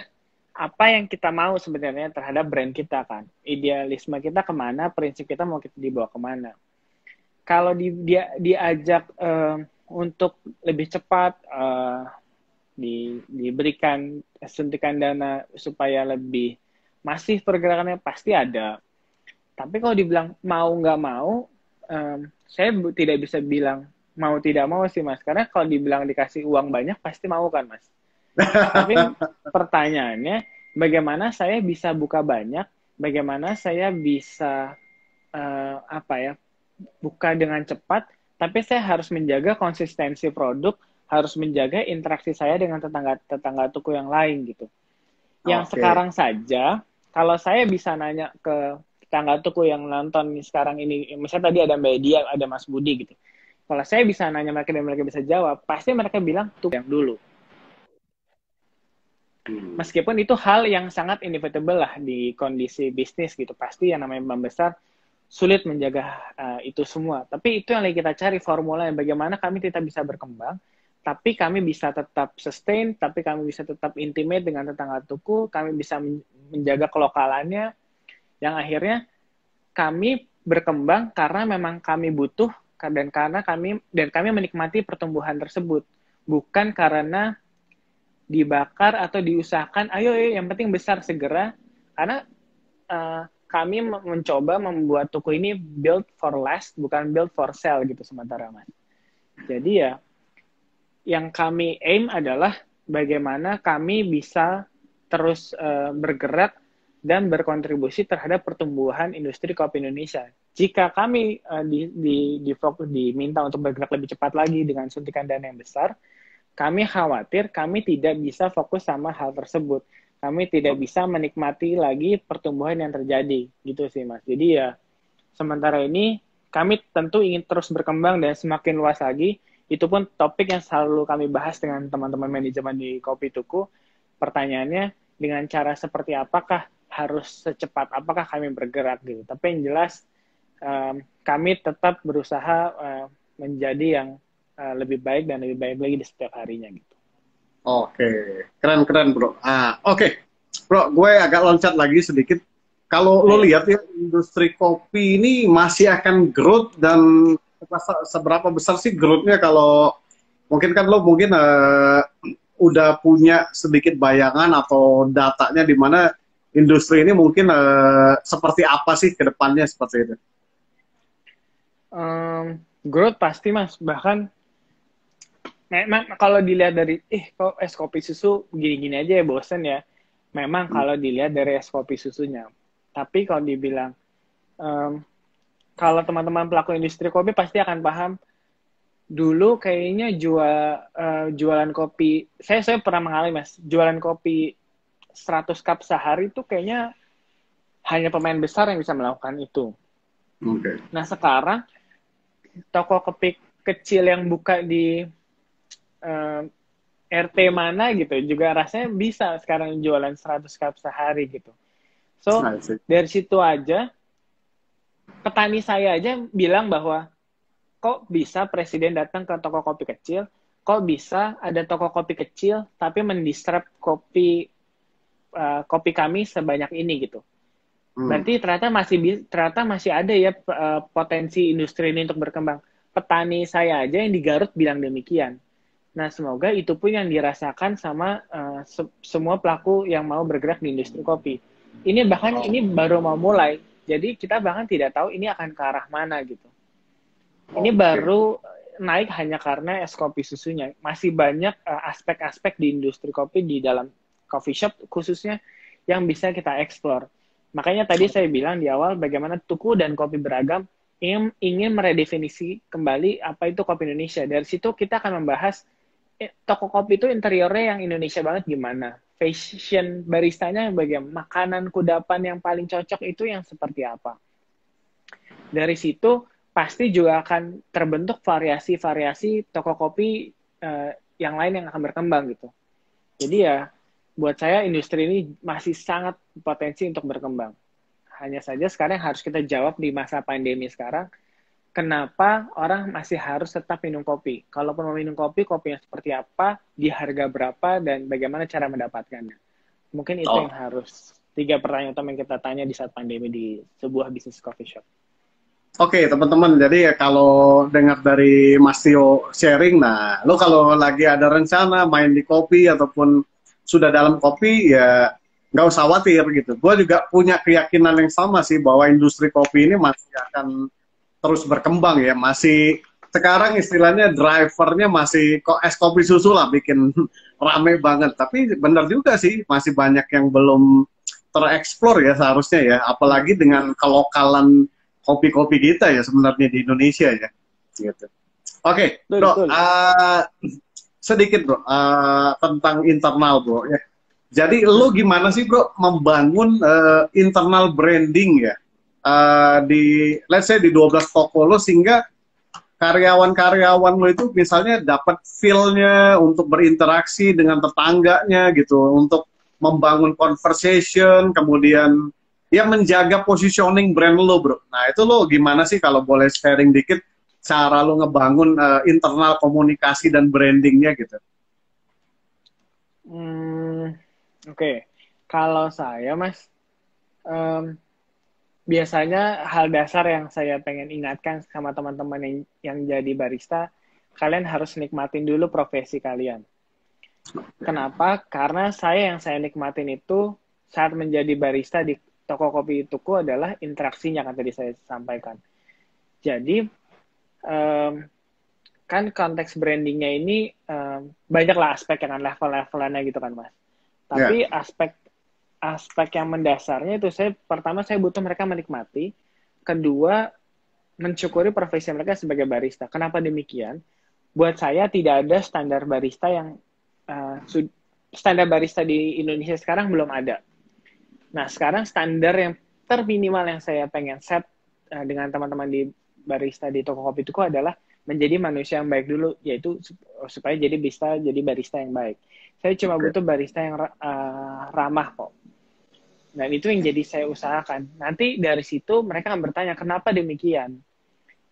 apa yang kita mau sebenarnya terhadap brand kita kan. Idealisme kita kemana, prinsip kita mau kita dibawa kemana. Kalau diajak untuk lebih cepat, diberikan suntikan dana supaya lebih masif pergerakannya, pasti ada. Tapi kalau dibilang mau nggak mau, saya tidak bisa bilang mau tidak mau sih Mas. Karena kalau dibilang dikasih uang banyak, pasti mau kan Mas. Tapi pertanyaannya, bagaimana saya bisa buka banyak, bagaimana saya bisa buka dengan cepat, tapi saya harus menjaga konsistensi produk, harus menjaga interaksi saya dengan tetangga tuku yang lain gitu. Yang sekarang saja, kalau saya bisa nanya ke tetangga tuku yang nonton sekarang ini, misalnya tadi ada media, ada Mas Budi gitu. Kalau saya bisa nanya mereka dan mereka bisa jawab, pasti mereka bilang tuh yang dulu. Meskipun itu hal yang sangat inevitable lah di kondisi bisnis gitu. Pasti yang namanya membesar sulit menjaga itu semua. Tapi itu yang lagi kita cari formula yang bagaimana kami tidak bisa berkembang, tapi kami bisa tetap sustain, tapi kami bisa tetap intimate dengan tetangga tuku, kami bisa menjaga kelokalannya, yang akhirnya kami berkembang karena memang kami butuh dan kami menikmati pertumbuhan tersebut, bukan karena dibakar atau diusahakan, ayo yang penting besar segera, karena kami mencoba membuat tuku ini build for last, bukan build for sell gitu sementara Mas. Jadi ya, yang kami aim adalah bagaimana kami bisa terus bergerak dan berkontribusi terhadap pertumbuhan industri kopi Indonesia. Jika kami diminta untuk bergerak lebih cepat lagi dengan suntikan dana yang besar, kami khawatir kami tidak bisa fokus sama hal tersebut. Kami tidak bisa menikmati lagi pertumbuhan yang terjadi. Gitu sih, Mas. Jadi ya, sementara ini kami tentu ingin terus berkembang dan semakin luas lagi. Itu pun topik yang selalu kami bahas dengan teman-teman manajemen di Kopi Tuku. Pertanyaannya, dengan cara seperti apakah harus secepat apakah kami bergerak gitu. Tapi yang jelas, kami tetap berusaha menjadi yang lebih baik dan lebih baik lagi di setiap harinya gitu. Oke, keren bro. Oke. Bro, gue agak loncat lagi sedikit. Kalau lo lihat ya, industri kopi ini masih akan growth, dan seberapa besar sih growth-nya? Kalau mungkin kan lo udah punya sedikit bayangan atau datanya di mana industri ini mungkin seperti apa sih ke depannya seperti itu? Growth pasti Mas, bahkan memang kalau dilihat dari, kok es kopi susu gini-gini aja ya, bosen ya. Memang kalau dilihat dari es kopi susunya. Tapi kalau dibilang, em, kalau teman-teman pelaku industri kopi pasti akan paham, dulu kayaknya jualan kopi, saya pernah mengalami mas, jualan kopi 100 cup sehari itu kayaknya hanya pemain besar yang bisa melakukan itu. Oke. Nah sekarang toko kopi kecil yang buka di eh, RT mana gitu juga rasanya bisa sekarang jualan 100 cup sehari gitu. So I see. dari situ aja petani saya aja bilang bahwa kok bisa presiden datang ke toko kopi kecil, kok bisa ada toko kopi kecil tapi mendistrap kopi kami sebanyak ini gitu. Berarti ternyata masih ada ya potensi industri ini untuk berkembang. Petani saya aja yang di Garut bilang demikian. Nah, semoga itu pun yang dirasakan sama semua pelaku yang mau bergerak di industri kopi. Ini baru mau mulai. Jadi kita bahkan tidak tahu ini akan ke arah mana gitu. Ini Oke. baru naik hanya karena es kopi susunya. Masih banyak aspek-aspek di industri kopi di dalam coffee shop khususnya yang bisa kita eksplor. Makanya tadi saya bilang di awal bagaimana Tuku dan Kopi Beragam ingin meredefinisi kembali apa itu kopi Indonesia. Dari situ kita akan membahas toko kopi itu interiornya yang Indonesia banget gimana. Fashion baristanya bagaimana. Makanan kudapan yang paling cocok itu yang seperti apa. Dari situ pasti juga akan terbentuk variasi-variasi toko kopi yang lain yang akan berkembang gitu. Jadi ya buat saya industri ini masih sangat potensi untuk berkembang. Hanya saja sekarang harus kita jawab di masa pandemi sekarang, kenapa orang masih harus tetap minum kopi? Kalaupun mau minum kopi, kopinya seperti apa, di harga berapa, dan bagaimana cara mendapatkannya? Mungkin itu Oh, yang harus 3 pertanyaan utama yang kita tanya di saat pandemi di sebuah bisnis coffee shop. oke, teman-teman. Jadi ya kalau dengar dari Mas Tio sharing, nah, lo kalau lagi ada rencana main di kopi ataupun sudah dalam kopi, ya nggak usah khawatir gitu. Gue juga punya keyakinan yang sama sih bahwa industri kopi ini masih akan terus berkembang ya. Masih sekarang istilahnya drivernya masih kok es kopi susu lah bikin rame banget. Tapi benar juga sih masih banyak yang belum tereksplor ya seharusnya ya. Apalagi dengan kelokalan kopi-kopi kita ya sebenarnya di Indonesia ya. Gitu. Oke, Betul, bro. betul. Sedikit bro tentang internal bro ya. Jadi lo gimana sih bro membangun internal branding ya di let's say di 12 toko lo sehingga karyawan-karyawan lo itu misalnya dapat feel-nya untuk berinteraksi dengan tetangganya gitu, untuk membangun conversation, kemudian ya menjaga positioning brand lo bro. Nah itu lo gimana sih kalau boleh sharing dikit cara lo ngebangun internal komunikasi dan brandingnya gitu. Oke. Kalau saya, Mas, em, biasanya hal dasar yang saya pengen ingatkan sama teman-teman yang jadi barista, kalian harus nikmatin dulu profesi kalian. Kenapa? Karena yang saya nikmatin itu saat menjadi barista di toko kopi Tuku adalah interaksinya, kan tadi saya sampaikan. Jadi, em, kan konteks brandingnya ini banyaklah aspek yang level-levelannya gitu kan, Mas. Ya, Tapi aspek yang mendasarnya itu pertama saya butuh mereka menikmati, kedua mensyukuri profesi mereka sebagai barista. Kenapa demikian? Buat saya tidak ada uh, standar barista di Indonesia sekarang belum ada. Nah sekarang standar yang terminimal yang saya pengen set dengan teman-teman di barista di toko kopi itu adalah menjadi manusia yang baik dulu, yaitu supaya jadi barista yang baik. Saya cuma oke. butuh barista yang ramah kok. Dan itu yang jadi saya usahakan. Nanti dari situ mereka akan bertanya, kenapa demikian?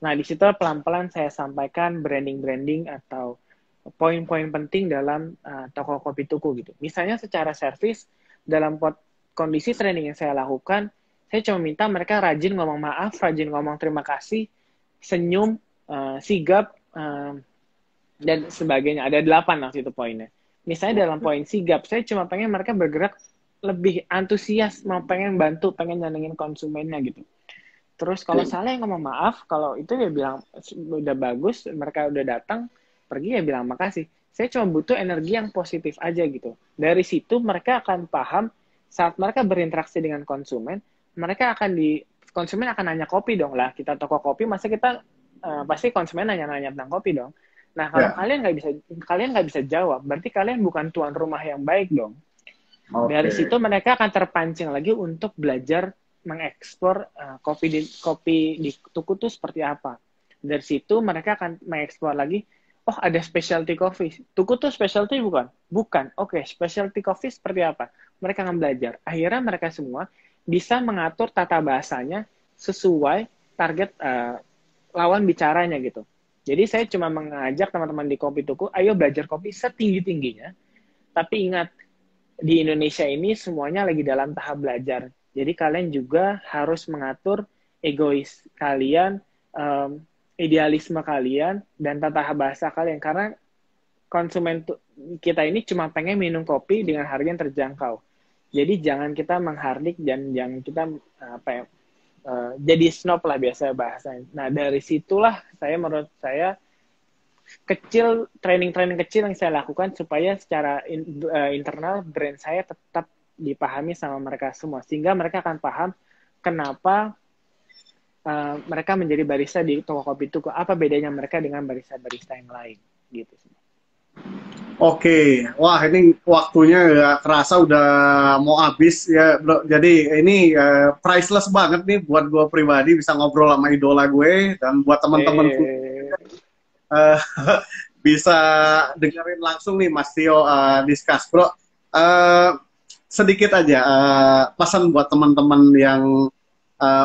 Nah, di situ pelan-pelan saya sampaikan branding-branding atau poin-poin penting dalam toko kopi Tuku gitu. Misalnya secara servis, dalam kondisi training yang saya lakukan, saya cuma minta mereka rajin ngomong maaf, rajin ngomong terima kasih, senyum, sigap, dan sebagainya. Ada 8 waktu itu poinnya. Misalnya dalam poin sigap, saya cuma pengen mereka bergerak lebih antusias, mau pengen bantu, pengen nyenengin konsumennya gitu. Terus kalau salah yang ngomong maaf, kalau itu dia bilang udah bagus, mereka udah datang, pergi ya bilang makasih. Saya cuma butuh energi yang positif aja gitu. Dari situ mereka akan paham saat mereka berinteraksi dengan konsumen, konsumen akan nanya kopi dong lah. Kita toko kopi, masa kita pasti konsumen nanya-nanya tentang kopi dong. Nah kalau Ya. kalian nggak bisa jawab, berarti kalian bukan tuan rumah yang baik dong. Dari Oke. situ mereka akan terpancing lagi untuk belajar mengekspor kopi di Tuku itu seperti apa. Dari situ mereka akan mengeksplor lagi, oh ada specialty coffee. Tuku tuh specialty bukan? Bukan. Oke, specialty coffee seperti apa? Mereka akan belajar. Akhirnya mereka semua bisa mengatur tata bahasanya sesuai target lawan bicaranya gitu. Jadi saya cuma mengajak teman-teman di Kopi Tuku, ayo belajar kopi setinggi-tingginya. Tapi ingat, di Indonesia ini semuanya lagi dalam tahap belajar. Jadi kalian juga harus mengatur egois kalian, idealisme kalian, dan tata bahasa kalian. Karena konsumen kita ini cuma pengen minum kopi dengan harga yang terjangkau. Jadi jangan kita menghardik dan jangan kita jadi snob lah biasa bahasanya. Nah dari situlah menurut saya training kecil yang saya lakukan supaya secara internal brand saya tetap dipahami sama mereka semua, sehingga mereka akan paham kenapa mereka menjadi barista di toko kopi itu, apa bedanya mereka dengan barista-barista yang lain gitu. Oke, wah ini waktunya nggak kerasa udah mau habis ya bro. Jadi ini priceless banget nih buat gue pribadi bisa ngobrol sama idola gue dan buat teman-temanku uh, bisa dengerin langsung nih Mas Tio discuss bro. Sedikit aja pesan buat teman-teman yang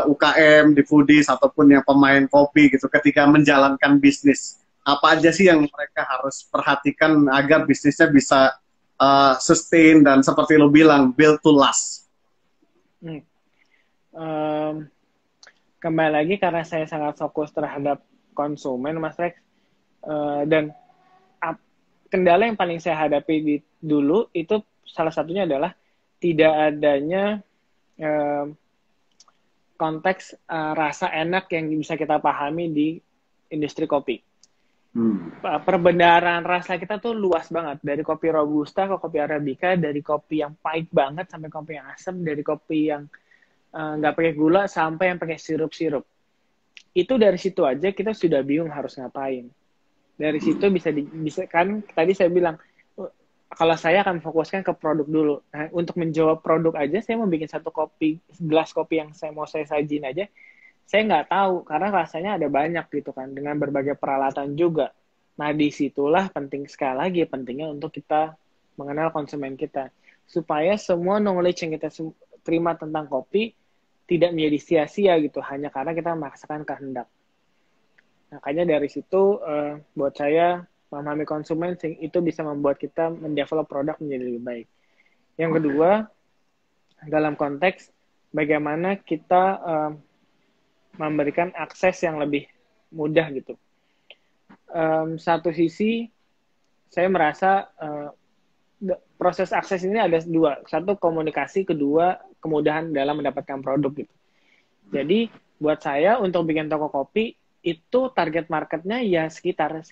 UKM di foodies ataupun yang pemain kopi gitu ketika menjalankan bisnis. Apa aja sih yang mereka harus perhatikan agar bisnisnya bisa sustain dan seperti lo bilang build to last. Kembali lagi karena saya sangat fokus terhadap konsumen, Mas Rex, dan kendala yang paling saya hadapi dulu itu salah satunya adalah tidak adanya konteks rasa enak yang bisa kita pahami di industri kopi. Perbendaharaan rasa kita tuh luas banget, dari kopi robusta ke kopi arabica, dari kopi yang pahit banget sampai kopi yang asam, dari kopi yang nggak pakai gula sampai yang pakai sirup-sirup. Itu dari situ aja kita sudah bingung harus ngapain. Dari situ bisa kan tadi saya bilang kalau saya akan fokuskan ke produk dulu. Nah, untuk menjawab produk aja saya mau bikin gelas kopi yang mau saya sajin aja, saya nggak tahu karena rasanya ada banyak gitu kan dengan berbagai peralatan juga. Nah disitulah pentingnya untuk kita mengenal konsumen kita supaya semua knowledge yang kita terima tentang kopi tidak menjadi sia-sia gitu hanya karena kita memaksakan kehendak. Makanya dari situ buat saya memahami konsumen itu bisa membuat kita mendevelop produk menjadi lebih baik. Yang kedua, dalam konteks bagaimana kita memberikan akses yang lebih mudah gitu. Satu sisi saya merasa proses akses ini ada dua. Satu komunikasi, kedua kemudahan dalam mendapatkan produk gitu. Jadi buat saya untuk bikin toko kopi itu target marketnya ya sekitar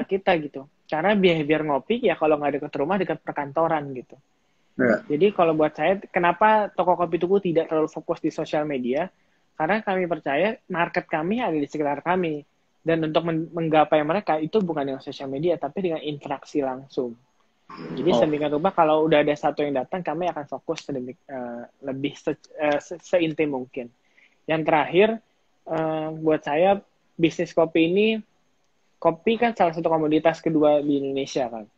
kita gitu. Karena behavior ngopi ya kalau nggak dekat rumah, dekat perkantoran gitu. Yeah. Jadi kalau buat saya, kenapa toko kopi Tuku tidak terlalu fokus di sosial media? Karena kami percaya market kami ada di sekitar kami. Dan untuk menggapai mereka itu bukan dengan sosial media, tapi dengan interaksi langsung. Jadi sedemikian rupa kalau udah ada satu yang datang, kami akan fokus lebih seintim mungkin. Yang terakhir, buat saya bisnis kopi kan salah satu komoditas kedua di Indonesia kan.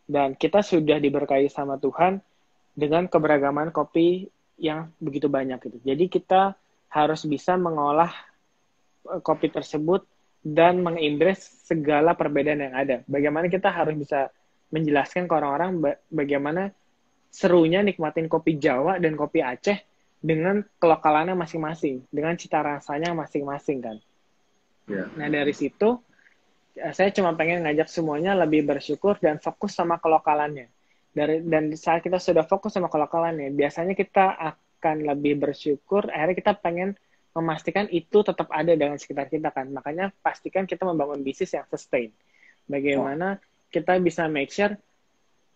Dan kita sudah diberkahi sama Tuhan dengan keberagaman kopi yang begitu banyak gitu. Jadi kita harus bisa mengolah kopi tersebut dan mengembrace segala perbedaan yang ada. Bagaimana kita harus bisa menjelaskan ke orang-orang bagaimana serunya nikmatin kopi Jawa dan kopi Aceh dengan kelokalannya masing-masing, dengan cita rasanya masing-masing kan. Yeah. Nah dari situ saya cuma pengen ngajak semuanya lebih bersyukur dan fokus sama kelokalannya. Dan saat kita sudah fokus sama kelokalannya, biasanya kita akan lebih bersyukur, akhirnya kita pengen memastikan itu tetap ada dengan sekitar kita kan. Makanya pastikan kita membangun bisnis yang sustain. Bagaimana kita bisa make sure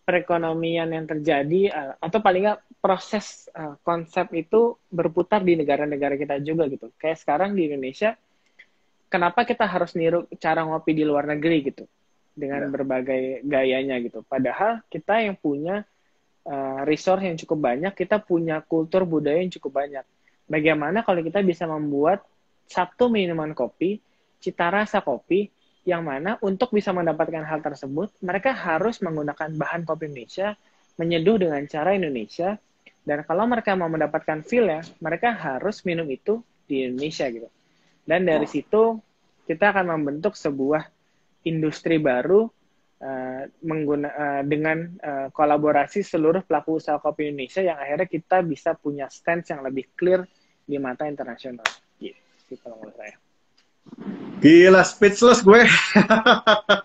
perekonomian yang terjadi atau paling nggak proses konsep itu berputar di negara-negara kita juga gitu. Kayak sekarang di Indonesia, kenapa kita harus niru cara ngopi di luar negeri gitu dengan berbagai gayanya gitu. Padahal kita yang punya resource yang cukup banyak, kita punya kultur budaya yang cukup banyak. Bagaimana kalau kita bisa membuat satu minuman kopi, cita rasa kopi, yang mana untuk bisa mendapatkan hal tersebut, mereka harus menggunakan bahan kopi Indonesia, menyeduh dengan cara Indonesia, dan kalau mereka mau mendapatkan feel ya, mereka harus minum itu di Indonesia gitu. Dan dari situ, kita akan membentuk sebuah industri baru dengan kolaborasi seluruh pelaku usaha kopi Indonesia yang akhirnya kita bisa punya stance yang lebih clear di mata internasional. Gitu kalau menurut saya. Gila, speechless gue.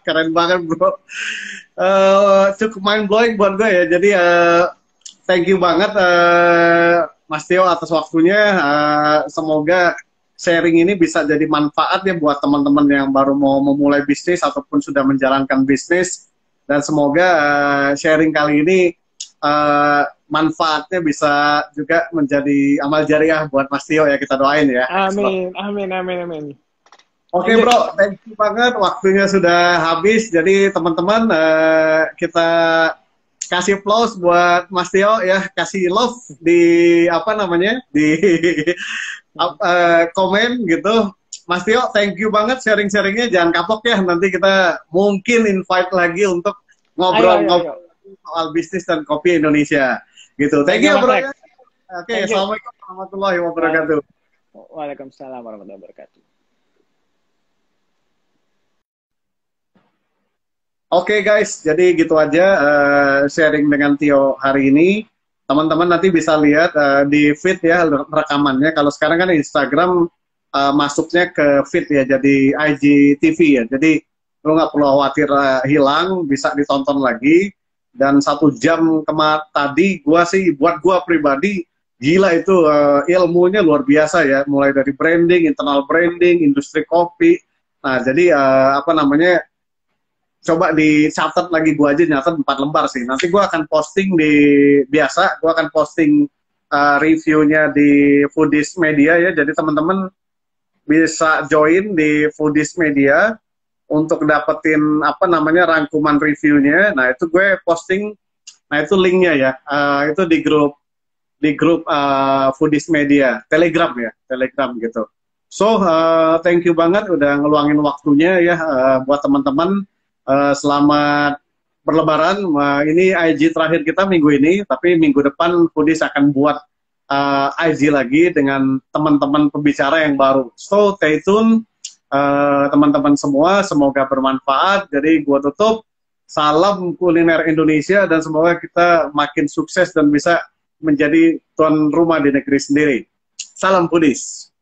Keren banget, bro. Cukup mind blowing buat gue ya. Jadi thank you banget Mas Tio atas waktunya. Semoga sharing ini bisa jadi manfaat ya buat teman-teman yang baru mau memulai bisnis ataupun sudah menjalankan bisnis. Dan semoga sharing kali ini manfaatnya bisa juga menjadi amal jariah buat Mas Tio ya, kita doain ya. Amin, amin, amin, amin. Oke bro, thank you banget, waktunya sudah habis. Jadi teman-teman kita kasih applause buat Mas Tio ya, kasih love di apa namanya di komen gitu. Mas Tio, thank you banget sharing-sharingnya, jangan kapok ya, nanti kita mungkin invite lagi untuk ngobrol-ngobrol soal bisnis dan kopi Indonesia gitu. Thank you bro. Oke, assalamualaikum warahmatullahi wabarakatuh. Waalaikumsalam warahmatullahi wabarakatuh. Oke guys, jadi gitu aja sharing dengan Tio hari ini. Teman-teman nanti bisa lihat di feed ya rekamannya. Kalau sekarang kan Instagram masuknya ke feed ya, jadi IGTV ya. Jadi lo nggak perlu khawatir hilang, bisa ditonton lagi. Dan 1 jam tadi, buat gua pribadi gila itu ilmunya luar biasa ya. Mulai dari branding, internal branding, industri kopi. Nah jadi apa namanya? Coba dicatat lagi, gua aja nyatet 4 lembar sih. Nanti gua akan posting gua akan posting reviewnya di Foodies Media ya. Jadi teman-teman bisa join di Foodies Media untuk dapetin apa namanya rangkuman reviewnya. Nah itu gue posting, nah itu linknya ya. Itu di grup Foodies Media, Telegram ya, Telegram gitu. So thank you banget udah ngeluangin waktunya ya buat teman-teman. Selamat berlebaran. Ini IG terakhir kita minggu ini, tapi minggu depan Foodies akan buat IG lagi dengan teman-teman pembicara yang baru. So stay tune teman-teman semua, semoga bermanfaat. Jadi gua tutup, salam kuliner Indonesia dan semoga kita makin sukses dan bisa menjadi tuan rumah di negeri sendiri. Salam Foodies.